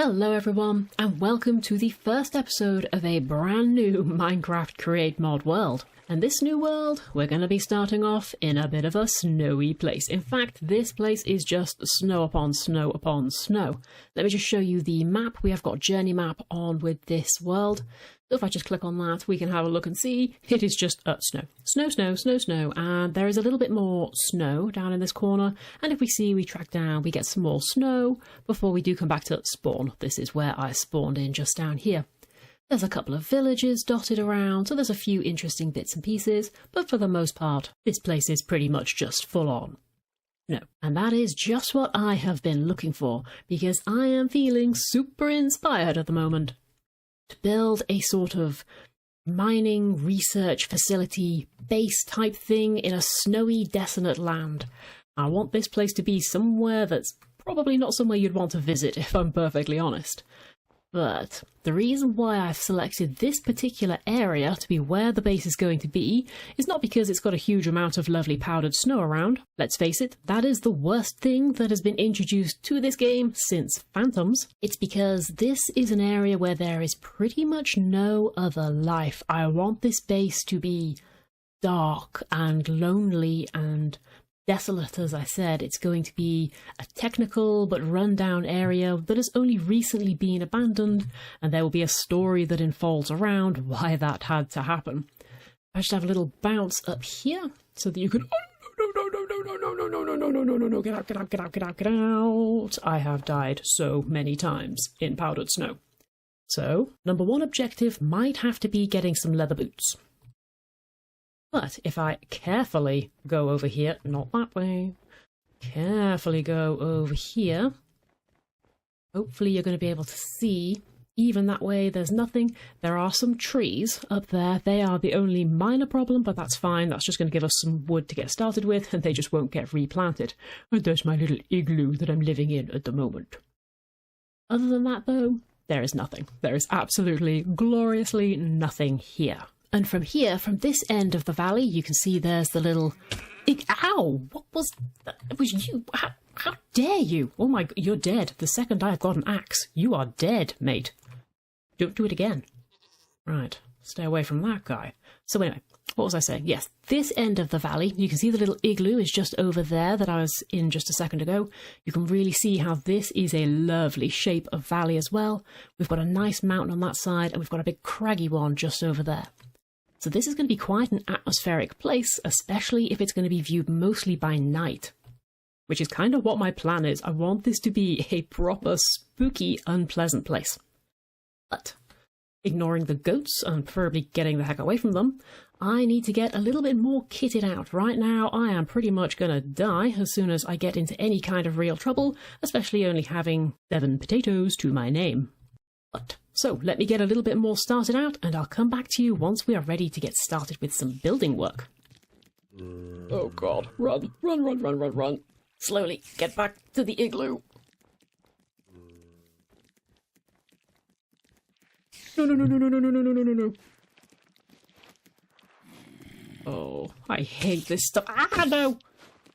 Hello everyone, and welcome to the first episode of a brand new Minecraft Create Mod world. And this new world, we're going to be starting off in a bit of a snowy place. In fact, this place is just snow upon snow upon snow. Let me just show you the map. We have got journey map on with this world. So if I just click on that, we can have a look and see it is just snow. Snow, snow, snow, snow. And there is a little bit more snow down in this corner. And if we track down, we get some more snow before we do come back to spawn. This is where I spawned in, just down here. There's a couple of villages dotted around, so there's a few interesting bits and pieces, but for the most part, this place is pretty much just full on. No, and that is just what I have been looking for, because I am feeling super inspired at the moment to build a sort of mining research facility base type thing in a snowy, desolate land. I want this place to be somewhere that's probably not somewhere you'd want to visit, if I'm perfectly honest. But the reason why I've selected this particular area to be where the base is going to be is not because it's got a huge amount of lovely powdered snow around. Let's face it, that is the worst thing that has been introduced to this game since Phantoms. It's because this is an area where there is pretty much no other life. I want this base to be dark and lonely and desolate. As I said, it's going to be a technical but run-down area that has only recently been abandoned, and there will be a story that unfolds around why that had to happen. I just have a little bounce up here so that you can... No, get out. I have died so many times in powdered snow. So, number one objective might have to be getting some leather boots. But if I carefully go over here, not that way, carefully go over here, hopefully you're going to be able to see, even that way there's nothing. There are some trees up there. They are the only minor problem, but that's fine. That's just going to give us some wood to get started with, and they just won't get replanted. And there's my little igloo that I'm living in at the moment. Other than that, though, there is nothing. There is absolutely, gloriously nothing here. And from here, from this end of the valley, you can see there's the little... Ow! What was that? It was you! How dare you! Oh my... You're dead. The second I've got an axe, you are dead, mate. Don't do it again. Right. Stay away from that guy. So anyway, what was I saying? Yes, this end of the valley, you can see the little igloo is just over there that I was in just a second ago. You can really see how this is a lovely shape of valley as well. We've got a nice mountain on that side, and we've got a big craggy one just over there. So this is going to be quite an atmospheric place, especially if it's going to be viewed mostly by night, which is kind of what my plan is. I want this to be a proper spooky, unpleasant place. But ignoring the goats and preferably getting the heck away from them, I need to get a little bit more kitted out. Right now, I am pretty much going to die as soon as I get into any kind of real trouble, especially only having 7 potatoes to my name. So let me get a little bit more started out, and I'll come back to you once we are ready to get started with some building work. Oh god, run, run, run, run, run, run. Slowly, get back to the igloo. No, no, no, no, no, no, no, no, no, no, no. Oh, I hate this stuff. Ah, no!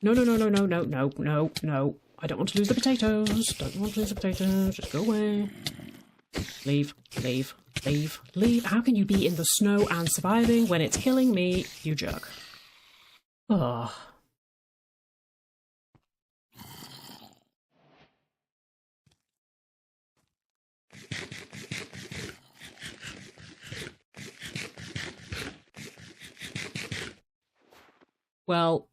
No, no, no, no, no, no, no, no, no. I don't want to lose the potatoes. Don't want to lose the potatoes. Just go away. Leave, leave, leave, leave. How can you be in the snow and surviving when it's killing me, you jerk? Oh. Well,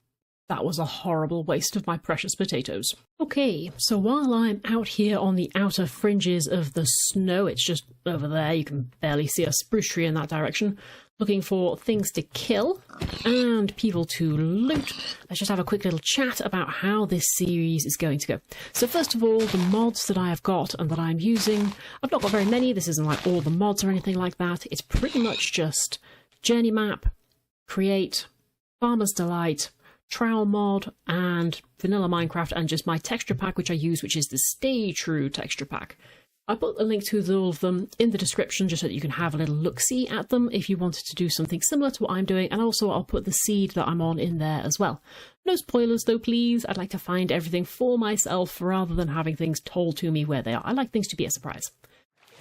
that was a horrible waste of my precious potatoes. Okay, so while I'm out here on the outer fringes of the snow, it's just over there, you can barely see a spruce tree in that direction, looking for things to kill and people to loot. Let's just have a quick little chat about how this series is going to go. So first of all, the mods that I have got and that I'm using, I've not got very many. This isn't like all the mods or anything like that. It's pretty much just journey map, create, farmer's delight, Trowel mod, and vanilla Minecraft, and just my texture pack which I use, which is the Stay True texture pack. I put a link to all of them in the description just so that you can have a little look-see at them if you wanted to do something similar to what I'm doing, and also I'll put the seed that I'm on in there as well. No spoilers though, please. I'd like to find everything for myself rather than having things told to me where they are. I like things to be a surprise.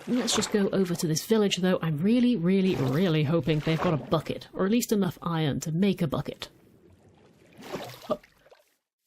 Let's just go over to this village though. I'm really, really, really hoping they've got a bucket, or at least enough iron to make a bucket.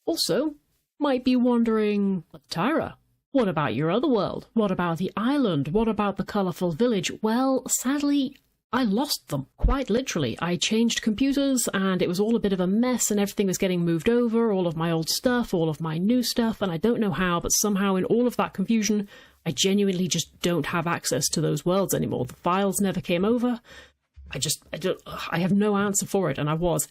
Also, might be wondering, Tyra, what about your other world? What about the island? What about the colourful village? Well, sadly, I lost them, quite literally. I changed computers and it was all a bit of a mess and everything was getting moved over, all of my old stuff, all of my new stuff, and I don't know how, but somehow in all of that confusion, I genuinely just don't have access to those worlds anymore. The files never came over. I have no answer for it, and I was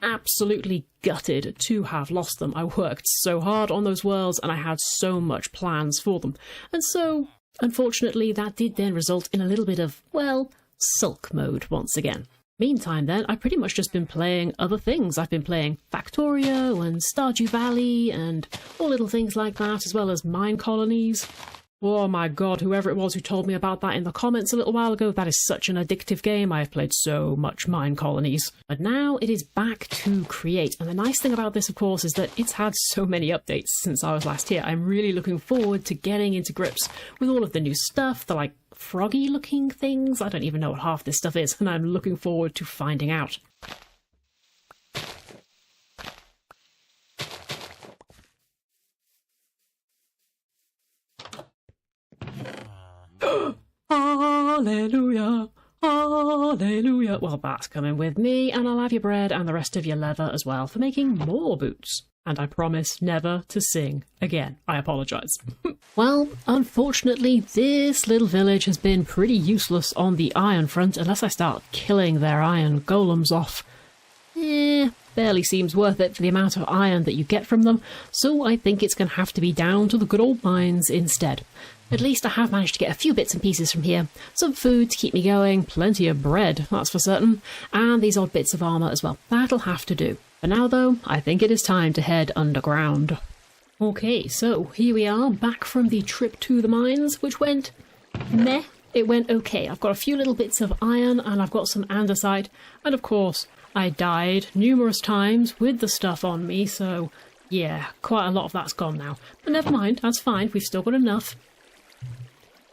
absolutely gutted to have lost them. I worked so hard on those worlds and I had so much plans for them. And so, unfortunately, that did then result in a little bit of, well, sulk mode once again. Meantime then, I've pretty much just been playing other things. I've been playing Factorio and Stardew Valley and all little things like that, as well as mine colonies. Oh my god, whoever it was who told me about that in the comments a little while ago, that is such an addictive game. I have played so much mine colonies. But now it is back to create, and the nice thing about this, of course, is that it's had so many updates since I was last here. I'm really looking forward to getting into grips with all of the new stuff, the like froggy looking things. I don't even know what half this stuff is, and I'm looking forward to finding out. Hallelujah, hallelujah. Well, that's coming with me, and I'll have your bread and the rest of your leather as well for making more boots. And I promise never to sing again. I apologise. Well, unfortunately, this little village has been pretty useless on the iron front unless I start killing their iron golems off. Barely seems worth it for the amount of iron that you get from them, so I think it's going to have to be down to the good old mines instead. At least I have managed to get a few bits and pieces from here. Some food to keep me going, plenty of bread, that's for certain, and these odd bits of armour as well. That'll have to do. For now though, I think it is time to head underground. Okay, so here we are, back from the trip to the mines, which went meh. It went okay. I've got a few little bits of iron and I've got some andesite, and of course I died numerous times with the stuff on me, so yeah, quite a lot of that's gone now. But never mind, that's fine, we've still got enough.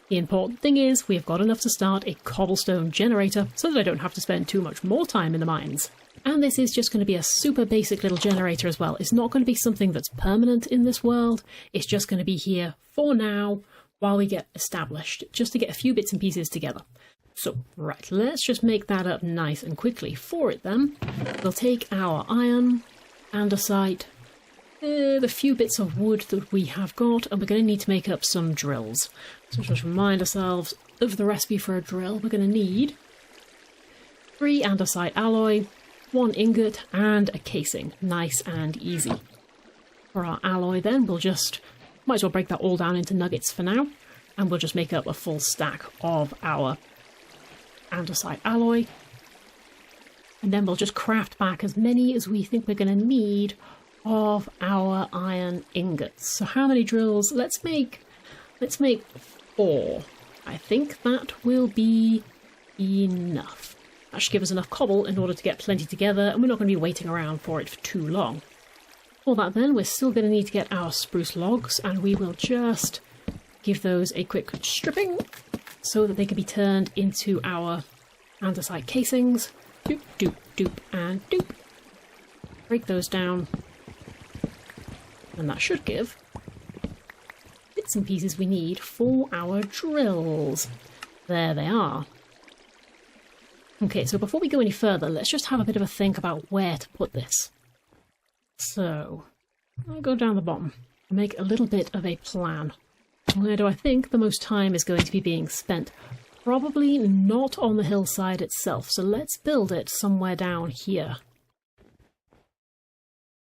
The important thing is we've got enough to start a cobblestone generator so that I don't have to spend too much more time in the mines. And this is just going to be a super basic little generator as well. It's not going to be something that's permanent in this world. It's just going to be here for now while we get established, just to get a few bits and pieces together. So, right, let's just make that up nice and quickly. For it then, we'll take our iron, andesite, the few bits of wood that we have got, and we're going to need to make up some drills. So just remind ourselves of the recipe for a drill. We're going to need 3 andesite alloy, 1 ingot, and a casing. Nice and easy. For our alloy then, we'll just, might as well break that all down into nuggets for now, and we'll just make up a full stack of our andesite alloy. And then we'll just craft back as many as we think we're going to need of our iron ingots. So how many drills? Let's make 4. I think that will be enough. That should give us enough cobble in order to get plenty together, and we're not going to be waiting around for it for too long. For that then, we're still going to need to get our spruce logs, and we will just give those a quick stripping so that they can be turned into our andesite casings. Doop, doop, doop, and doop. Break those down. And that should give bits and pieces we need for our drills. There they are. Okay, so before we go any further, let's just have a bit of a think about where to put this. So, I'll go down the bottom and make a little bit of a plan. Where do I think the most time is going to be being spent? Probably not on the hillside itself, so let's build it somewhere down here.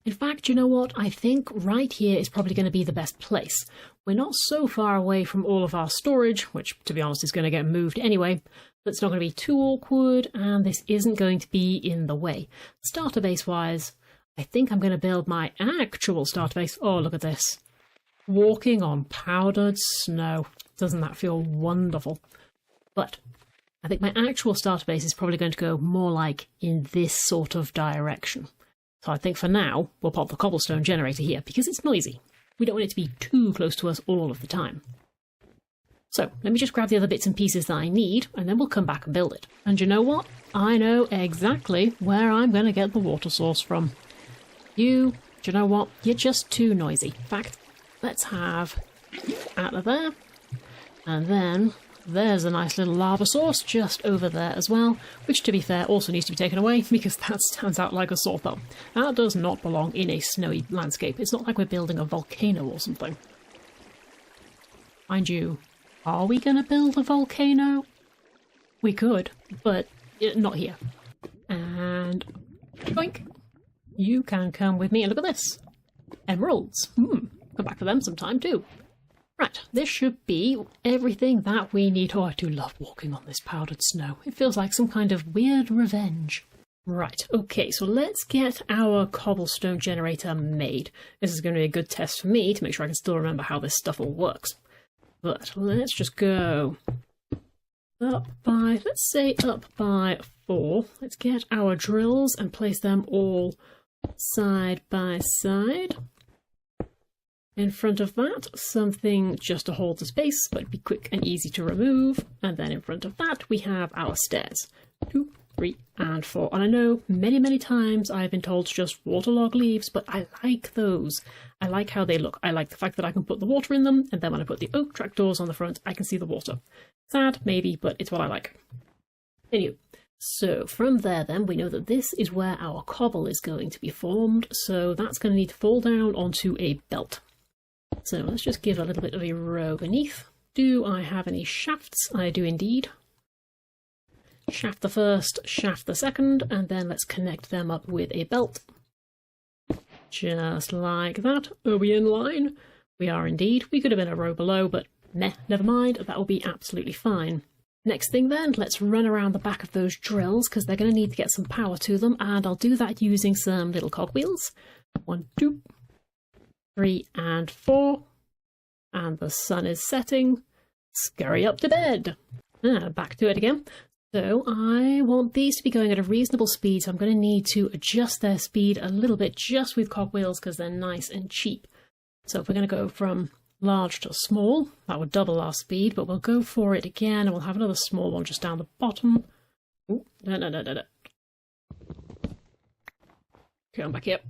In fact, you know what? I think right here is probably going to be the best place. We're not so far away from all of our storage, which, to be honest, is going to get moved anyway, but it's not going to be too awkward, and this isn't going to be in the way. Starter base-wise, I think I'm going to build my actual starter base. Oh, look at this. Walking on powdered snow. Doesn't that feel wonderful? But I think my actual starter base is probably going to go more like in this sort of direction. So I think for now, we'll pop the cobblestone generator here because it's noisy. We don't want it to be too close to us all of the time. So let me just grab the other bits and pieces that I need, and then we'll come back and build it. And you know what? I know exactly where I'm going to get the water source from. Do you know what? You're just too noisy. In fact, let's have out of there. And then there's a nice little lava source just over there as well, which to be fair also needs to be taken away because that stands out like a sore thumb. That does not belong in a snowy landscape. It's not like we're building a volcano or something. Mind you, are we going to build a volcano? We could, but not here. And boink! You can come with me and look at this. Emeralds. Come back for them sometime too. Right, this should be everything that we need. Oh, I do love walking on this powdered snow. It feels like some kind of weird revenge. Right, okay, so let's get our cobblestone generator made. This is going to be a good test for me to make sure I can still remember how this stuff all works. But let's just go up by, let's say up by 4. Let's get our drills and place them all side by side. In front of that, something just to hold the space, but be quick and easy to remove. And then in front of that, we have our stairs. 2, 3, and 4. And I know many times I've been told to just waterlog leaves, but I like those. I like how they look. I like the fact that I can put the water in them, and then when I put the oak trapdoors on the front, I can see the water. Sad, maybe, but it's what I like. Anyway, so from there then, we know that this is where our cobble is going to be formed, so that's going to need to fall down onto a belt. So let's just give a little bit of a row beneath. Do I have any shafts? I do indeed. Shaft the first, shaft the second, and then let's connect them up with a belt. Just like that. Are we in line? We are indeed. We could have been a row below, but meh, never mind. That will be absolutely fine. Next thing then, let's run around the back of those drills because they're going to need to get some power to them, and I'll do that using some little cogwheels. 1, 2, 3, and 4. And the sun is setting. Scurry up to bed. Back to it again. So I want these to be going at a reasonable speed, so I'm going to need to adjust their speed a little bit just with cogwheels because they're nice and cheap. So if we're going to go from large to small, that would double our speed, but we'll go for it again and we'll have another small one just down the bottom. Ooh, no. Come back here.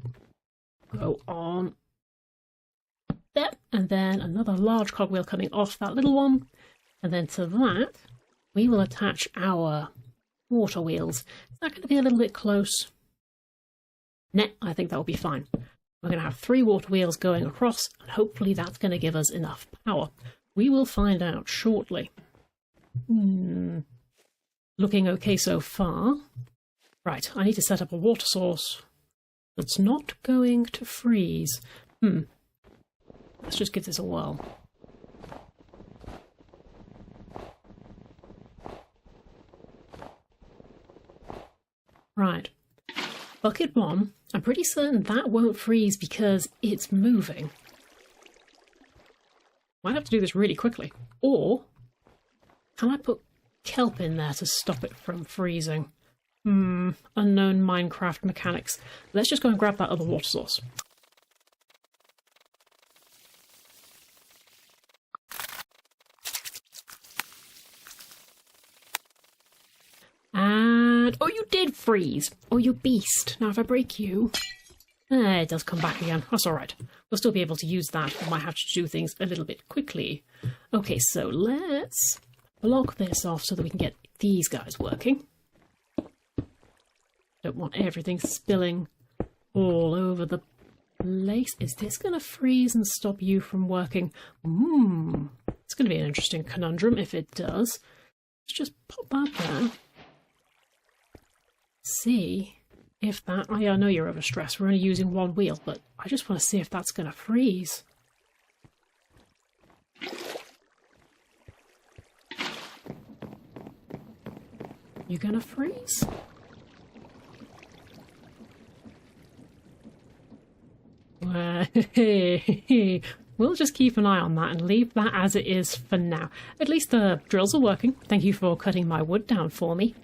Go on. There, and then another large cogwheel coming off that little one. And then to that, we will attach our water wheels. Is that going to be a little bit close? Nah, I think that will be fine. We're going to have 3 water wheels going across, and hopefully that's going to give us enough power. We will find out shortly. Looking okay so far. Right, I need to set up a water source that's not going to freeze. Let's just give this a whirl. Right. Bucket 1, I'm pretty certain that won't freeze because it's moving. Might have to do this really quickly. Or, can I put kelp in there to stop it from freezing? Unknown Minecraft mechanics. Let's just go and grab that other water source. And, oh, you did freeze! Oh, you beast! Now if I break you... it does come back again. That's alright. We'll still be able to use that. We might have to do things a little bit quickly. Okay, so let's block this off so that we can get these guys working. Don't want everything spilling all over the place. Is this going to freeze and stop you from working? It's going to be an interesting conundrum if it does. Let's just pop that there. See if that... I know you're overstressed. We're only using 1 wheel, but I just want to see if that's going to freeze. You going to freeze? we'll just keep an eye on that and leave that as it is for now. At least the drills are working. Thank you for cutting my wood down for me.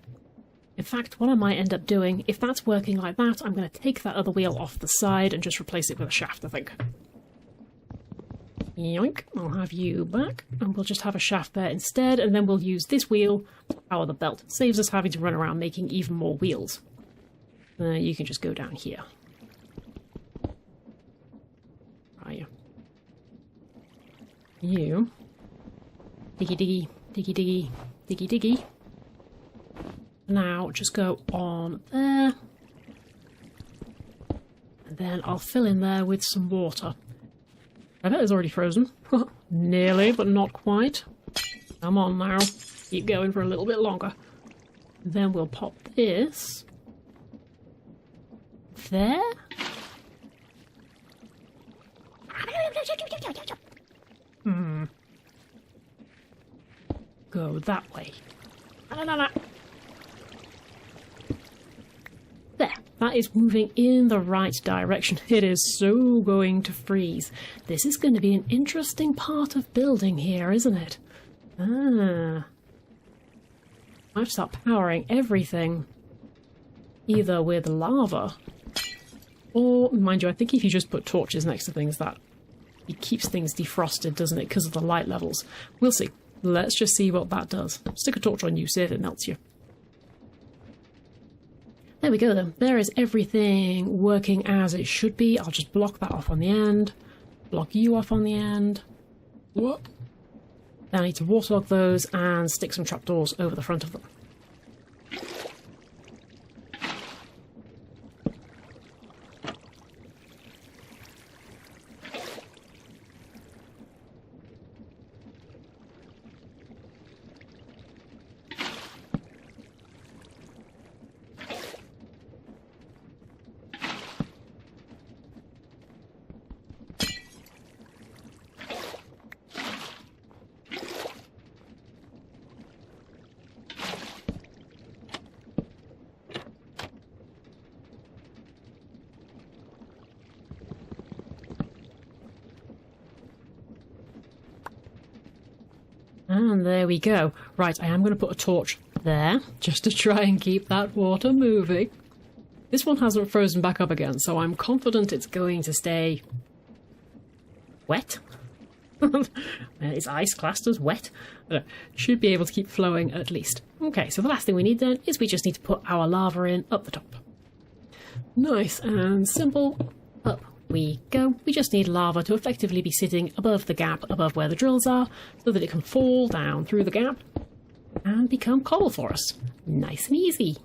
In fact, what I might end up doing, if that's working like that, I'm going to take that other wheel off the side and just replace it with a shaft, I think. Yoink, I'll have you back, and we'll just have a shaft there instead, and then we'll use this wheel to power the belt. It saves us having to run around making even more wheels. You can just go down here. Are you? You. Diggy diggy, diggy diggy, diggy diggy. Now just go on there. And then I'll fill in there with some water. I bet it's already frozen. Nearly, but not quite. Come on now. Keep going for a little bit longer. Then we'll pop this there. Go that way. There. That is moving in the right direction. It is so going to freeze. This is going to be an interesting part of building here, isn't it? I have to start powering everything either with lava or, mind you, I think if you just put torches next to things, that it keeps things defrosted, doesn't it, because of the light levels. We'll see. Let's just see what that does. Stick a torch on you, see if it melts you. There we go then. There is everything working as it should be. I'll just block that off on the end. Block you off on the end. Whoop. Then I need to waterlog those and stick some trapdoors over the front of them. And there we go. Right, I am going to put a torch there, just to try and keep that water moving. This one hasn't frozen back up again, so I'm confident it's going to stay wet. Is ice classed as wet? Should be able to keep flowing at least. Okay, so the last thing we need then is we just need to put our lava in up the top. Nice and simple. Up we go. We just need lava to effectively be sitting above the gap, above where the drills are, so that it can fall down through the gap and become cobble for us. Nice and easy.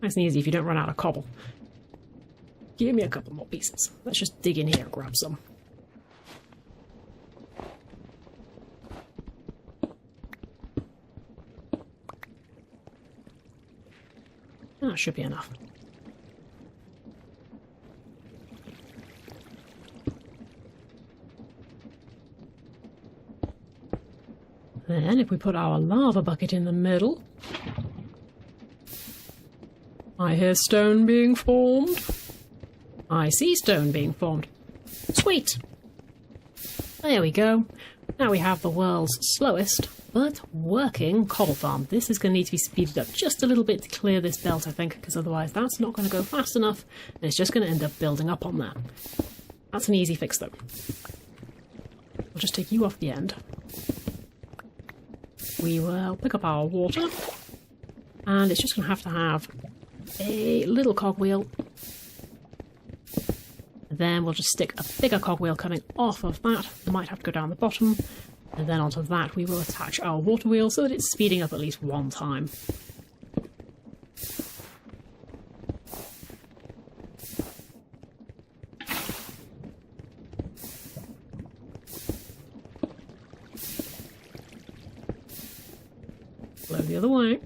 Nice and easy if you don't run out of cobble. Give me a couple more pieces. Let's just dig in here and grab some. That should be enough. Then if we put our lava bucket in the middle, I hear stone being formed. I see stone being formed. Sweet! There we go. Now we have the world's slowest, but working cobble farm. This is going to need to be speeded up just a little bit to clear this belt, I think, because otherwise that's not going to go fast enough, and it's just going to end up building up on that. That's an easy fix, though. We'll just take you off the end. We will pick up our water, and it's just going to have a little cogwheel. Then we'll just stick a bigger cogwheel coming off of that. We might have to go down the bottom, and then onto that we will attach our water wheel so that it's speeding up at least one time. Blow the other way.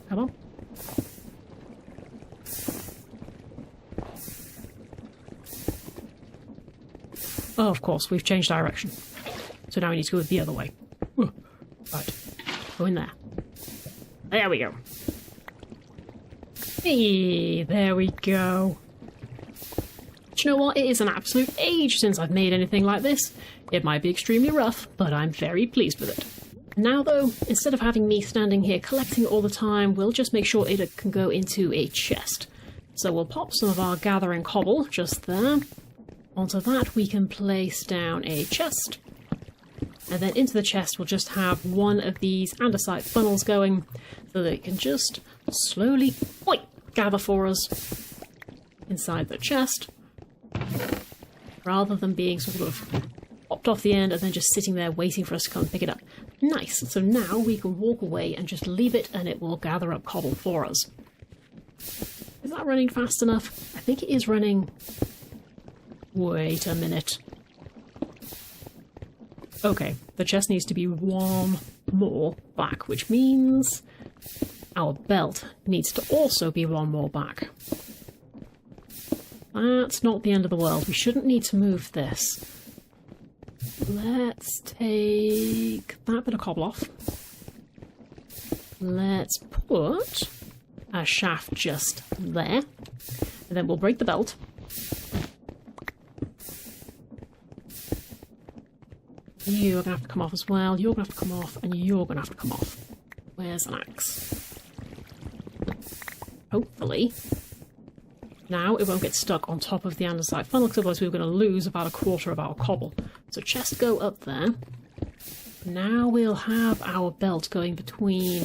Come on. Oh, of course, we've changed direction. So now we need to go the other way. Right, go in there. There we go. Hey, there we go. Do you know what? It is an absolute age since I've made anything like this. It might be extremely rough, but I'm very pleased with it. Now though, instead of having me standing here collecting it all the time, we'll just make sure it can go into a chest. So we'll pop some of our gathering cobble just there. Onto that we can place down a chest. And then into the chest we'll just have one of these andesite funnels going so that it can just slowly gather for us inside the chest, rather than being sort of popped off the end and then just sitting there waiting for us to come and pick it up. Nice, so now we can walk away and just leave it and it will gather up cobble for us. Is that running fast enough? I think it is running... Wait a minute. Okay, the chest needs to be one more back, which means our belt needs to also be one more back. That's not the end of the world. We shouldn't need to move this. Let's take that bit of cobble off. Let's put a shaft just there. And then we'll break the belt. You're going to have to come off as well. You're going to have to come off. And you're going to have to come off. Where's an axe? Hopefully. Now it won't get stuck on top of the andesite funnel, because otherwise we were going to lose about a quarter of our cobble. So chest go up there. Now we'll have our belt going between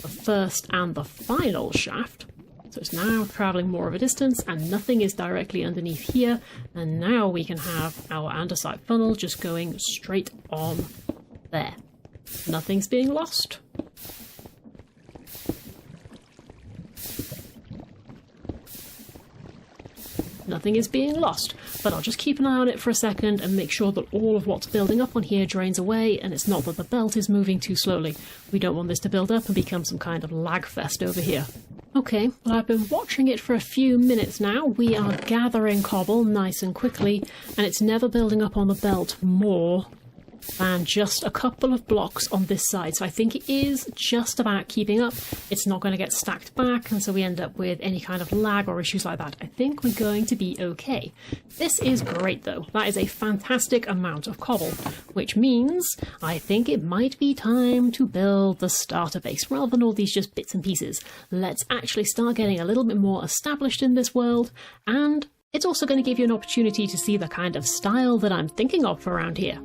the first and the final shaft. So it's now travelling more of a distance and nothing is directly underneath here. And now we can have our andesite funnel just going straight on there. Nothing's being lost. Nothing is being lost, but I'll just keep an eye on it for a second and make sure that all of what's building up on here drains away, and it's not that the belt is moving too slowly. We don't want this to build up and become some kind of lag fest over here. Okay, well I've been watching it for a few minutes now. We are gathering cobble nice and quickly, and it's never building up on the belt more than just a couple of blocks on this side. So I think it is just about keeping up. It's not going to get stacked back, and so we end up with any kind of lag or issues like that. I think we're going to be okay. This is great though. That is a fantastic amount of cobble, which means I think it might be time to build the starter base rather than all these just bits and pieces. Let's actually start getting a little bit more established in this world, and it's also going to give you an opportunity to see the kind of style that I'm thinking of around here.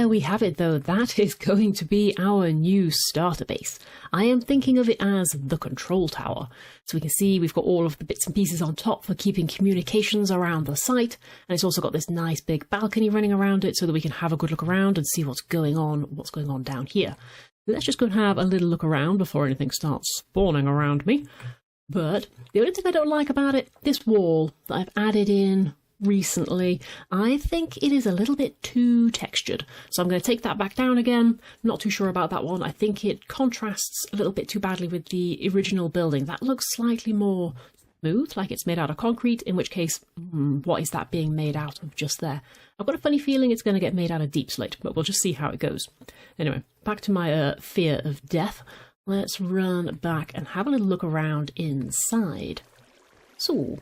We have it though, that is going to be our new starter base. I am thinking of it as the control tower. So we can see we've got all of the bits and pieces on top for keeping communications around the site, and it's also got this nice big balcony running around it so that we can have a good look around and see what's going on down here. Let's just go and have a little look around before anything starts spawning around me. But the only thing I don't like about it, this wall that I've added in recently, I think it is a little bit too textured. So I'm going to take that back down again. Not too sure about that one. I think it contrasts a little bit too badly with the original building. That looks slightly more smooth, like it's made out of concrete, in which case, what is that being made out of just there? I've got a funny feeling it's going to get made out of deep slate, but we'll just see how it goes. Anyway, back to my fear of death. Let's run back and have a little look around inside. So,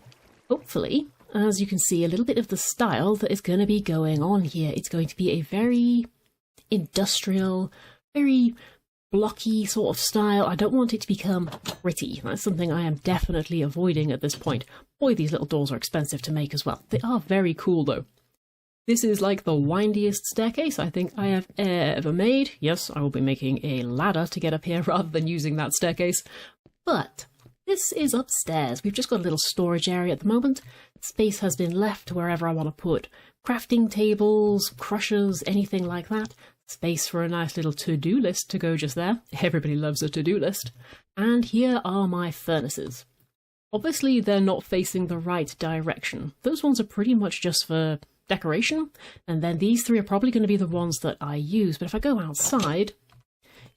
hopefully, as you can see, a little bit of the style that is going to be going on here. It's going to be a very industrial, very blocky sort of style. I don't want it to become pretty. That's something I am definitely avoiding at this point. Boy, these little doors are expensive to make as well. They are very cool though. This is like the windiest staircase I think I have ever made. Yes, I will be making a ladder to get up here rather than using that staircase. But this is upstairs. We've just got a little storage area at the moment. Space has been left wherever I want to put crafting tables, crushers, anything like that. Space for a nice little to-do list to go just there. Everybody loves a to-do list. And here are my furnaces. Obviously, they're not facing the right direction. Those ones are pretty much just for decoration, and then these three are probably going to be the ones that I use. But if I go outside,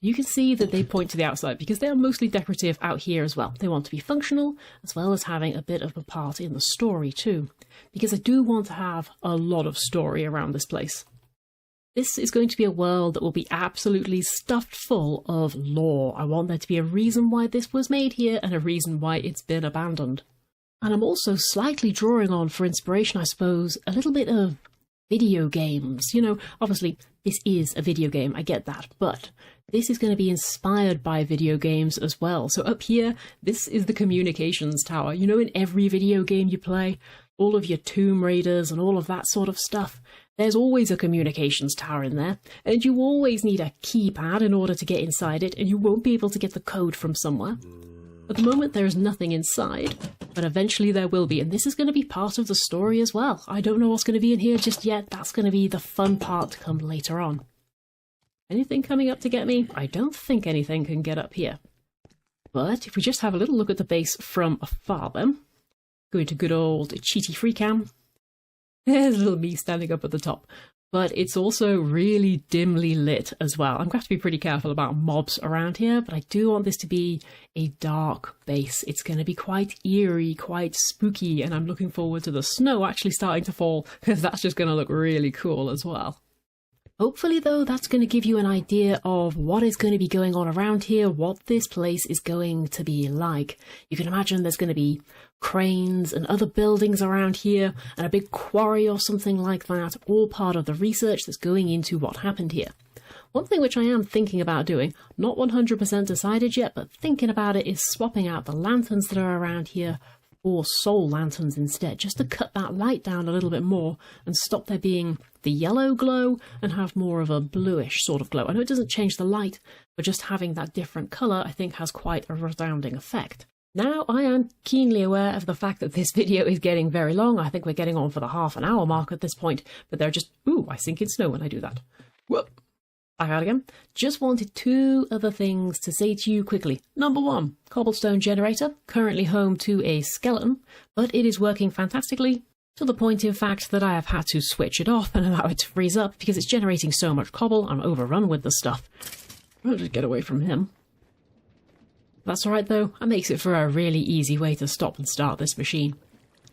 you can see that they point to the outside because they are mostly decorative out here as well. They want to be functional as well as having a bit of a part in the story too, because I do want to have a lot of story around this place. This is going to be a world that will be absolutely stuffed full of lore. I want there to be a reason why this was made here and a reason why it's been abandoned. And I'm also slightly drawing on, for inspiration, I suppose, a little bit of video games. You know, obviously, this is a video game, I get that, but this is going to be inspired by video games as well. So up here, this is the communications tower. You know, in every video game you play, all of your Tomb Raiders and all of that sort of stuff, there's always a communications tower in there, and you always need a keypad in order to get inside it, and you won't be able to get the code from somewhere. At the moment, there is nothing inside, but eventually there will be, and this is going to be part of the story as well. I don't know what's going to be in here just yet. That's going to be the fun part to come later on. Anything coming up to get me? I don't think anything can get up here. But if we just have a little look at the base from afar then, going to good old cheaty Freecam, there's little me standing up at the top. But it's also really dimly lit as well. I'm going to have to be pretty careful about mobs around here, but I do want this to be a dark base. It's going to be quite eerie, quite spooky, and I'm looking forward to the snow actually starting to fall, because that's just going to look really cool as well. Hopefully, though, that's going to give you an idea of what is going to be going on around here, what this place is going to be like. You can imagine there's going to be cranes and other buildings around here, and a big quarry or something like that, all part of the research that's going into what happened here. One thing which I am thinking about doing, not 100% decided yet, but thinking about it, is swapping out the lanterns that are around here for soul lanterns instead, just to cut that light down a little bit more and stop there being the yellow glow and have more of a bluish sort of glow. I know it doesn't change the light, but just having that different colour I think has quite a resounding effect. Now, I am keenly aware of the fact that this video is getting very long. I think we're getting on for the half-an-hour mark at this point, but they're just, ooh, I sink in snow when I do that. Whoop. Back out again. Just wanted two other things to say to you quickly. Number one, cobblestone generator, currently home to a skeleton, but it is working fantastically, to the point in fact that I have had to switch it off and allow it to freeze up because it's generating so much cobble, I'm overrun with the stuff. I'll just get away from him. That's alright though, that makes it for a really easy way to stop and start this machine.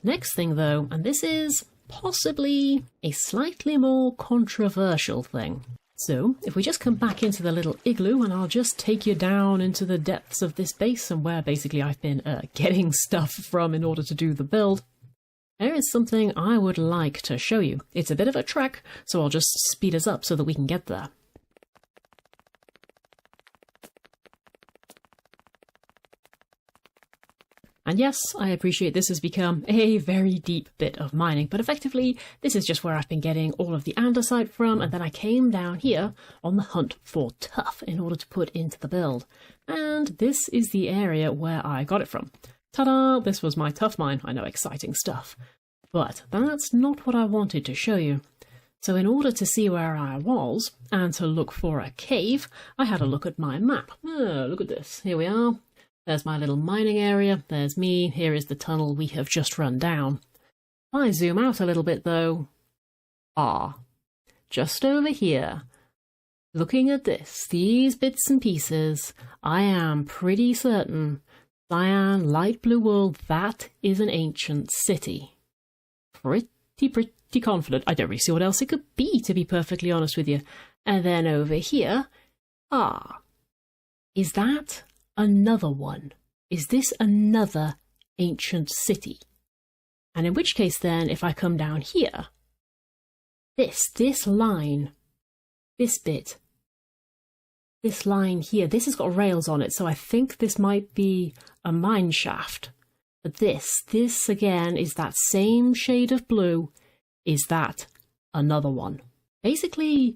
Next thing though, and this is possibly a slightly more controversial thing. So, if we just come back into the little igloo, and I'll just take you down into the depths of this base and where basically I've been getting stuff from in order to do the build, there is something I would like to show you. It's a bit of a trek, so I'll just speed us up so that we can get there. And yes, I appreciate this has become a very deep bit of mining, but effectively, this is just where I've been getting all of the andesite from, and then I came down here on the hunt for tuff in order to put into the build. And this is the area where I got it from. Ta-da! This was my tuff mine. I know, exciting stuff. But that's not what I wanted to show you. So in order to see where I was, and to look for a cave, I had a look at my map. Oh, look at this. Here we are. There's my little mining area, there's me, here is the tunnel we have just run down. If I zoom out a little bit though, just over here, looking at this, these bits and pieces, I am pretty certain, cyan, light blue wool, that is an ancient city. Pretty confident. I don't really see what else it could be, to be perfectly honest with you. And then over here, is that another one? Is this another ancient city? And in which case then, if I come down here, this line, this bit, this line here, this has got rails on it, so I think this might be a mine shaft. But this again is that same shade of blue. Is that another one? Basically,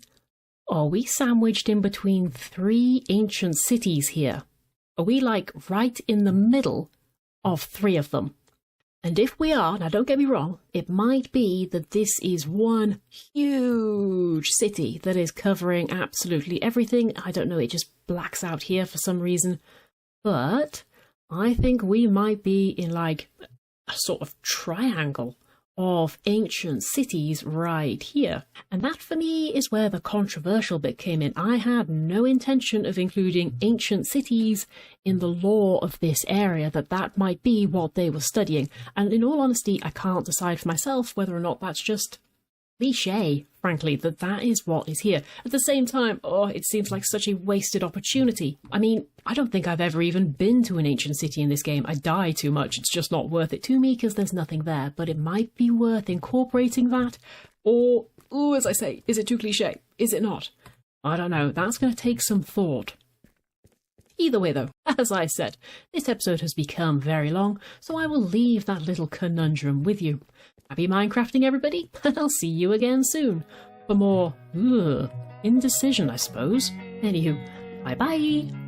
are we sandwiched in between 3 ancient cities here? Are we like right in the middle of 3 of them? And if we are, now don't get me wrong, it might be that this is one huge city that is covering absolutely everything. I don't know, it just blacks out here for some reason. But I think we might be in like a sort of triangle of ancient cities right here. And that for me is where the controversial bit came in. I had no intention of including ancient cities in the lore of this area, that might be what they were studying. And in all honesty, I can't decide for myself whether or not that's just cliché, frankly, that is what is here. At the same time, it seems like such a wasted opportunity. I mean, I don't think I've ever even been to an ancient city in this game. I die too much. It's just not worth it to me because there's nothing there. But it might be worth incorporating that. Or, as I say, is it too cliché? Is it not? I don't know. That's going to take some thought. Either way, though, as I said, this episode has become very long, so I will leave that little conundrum with you. Happy Minecrafting, everybody, and I'll see you again soon for more indecision, I suppose. Anywho, bye-bye!